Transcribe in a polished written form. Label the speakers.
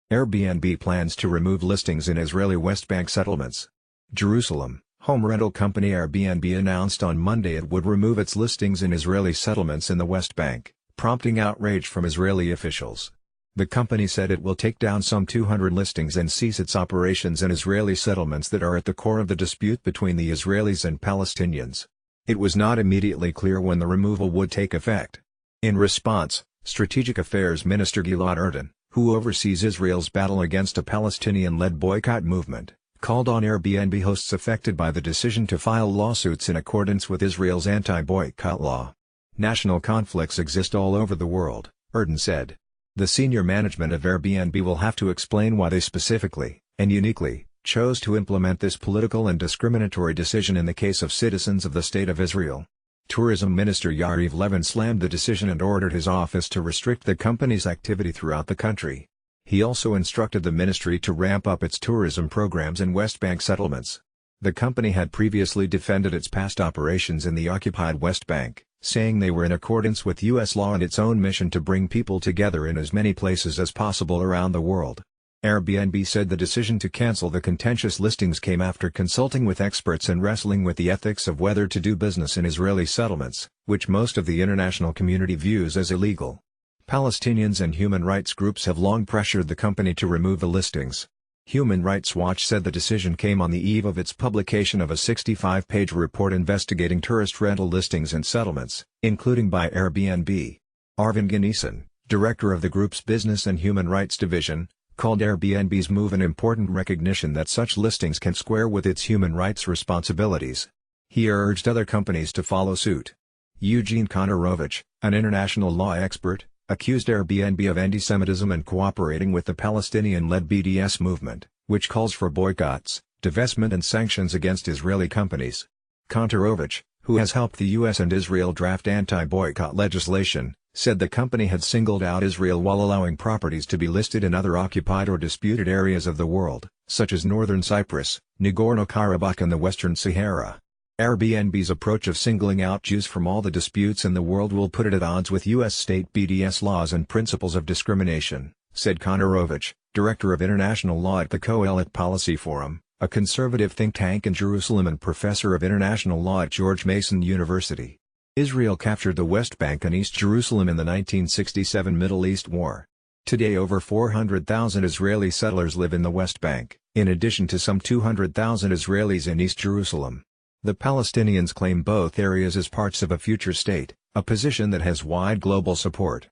Speaker 1: Airbnb plans to remove listings in Israeli West Bank settlements. Jerusalem, home rental company Airbnb announced on Monday it would remove its listings in Israeli settlements in the West Bank, prompting outrage from Israeli officials. The company said it will take down some 200 listings and cease its operations in Israeli settlements that are at the core of the dispute between the Israelis and Palestinians. It was not immediately clear when the removal would take effect. In response, Strategic Affairs Minister Gilad Erdan, who oversees Israel's battle against a Palestinian-led boycott movement, called on Airbnb hosts affected by the decision to file lawsuits in accordance with Israel's anti-boycott law. National conflicts exist all over the world, Erdan said. The senior management of Airbnb will have to explain why they specifically, and uniquely, chose to implement this political and discriminatory decision in the case of citizens of the State of Israel. Tourism Minister Yariv Levin slammed the decision and ordered his office to restrict the company's activity throughout the country. He also instructed the ministry to ramp up its tourism programs in West Bank settlements. The company had previously defended its past operations in the occupied West Bank, saying they were in accordance with U.S. law and its own mission to bring people together in as many places as possible around the world. Airbnb said the decision to cancel the contentious listings came after consulting with experts and wrestling with the ethics of whether to do business in Israeli settlements, which most of the international community views as illegal. Palestinians and human rights groups have long pressured the company to remove the listings. Human Rights Watch said the decision came on the eve of its publication of a 65-page report investigating tourist rental listings and settlements, including by Airbnb. Arvin Ganesan, director of the group's Business and Human Rights Division, called Airbnb's move an important recognition that such listings can square with its human rights responsibilities. He urged other companies to follow suit. Eugene Kontorovich, an international law expert, accused Airbnb of anti-Semitism and cooperating with the Palestinian-led BDS movement, which calls for boycotts, divestment and sanctions against Israeli companies. Kontorovich, who has helped the U.S. and Israel draft anti-boycott legislation, said the company had singled out Israel while allowing properties to be listed in other occupied or disputed areas of the world, such as northern Cyprus, Nagorno-Karabakh and the Western Sahara. Airbnb's approach of singling out Jews from all the disputes in the world will put it at odds with U.S. state BDS laws and principles of discrimination, said Kontorovich, director of international law at the Coelet Policy Forum, a conservative think tank in Jerusalem and professor of international law at George Mason University. Israel captured the West Bank and East Jerusalem in the 1967 Middle East War. Today over 400,000 Israeli settlers live in the West Bank, in addition to some 200,000 Israelis in East Jerusalem. The Palestinians claim both areas as parts of a future state, a position that has wide global support.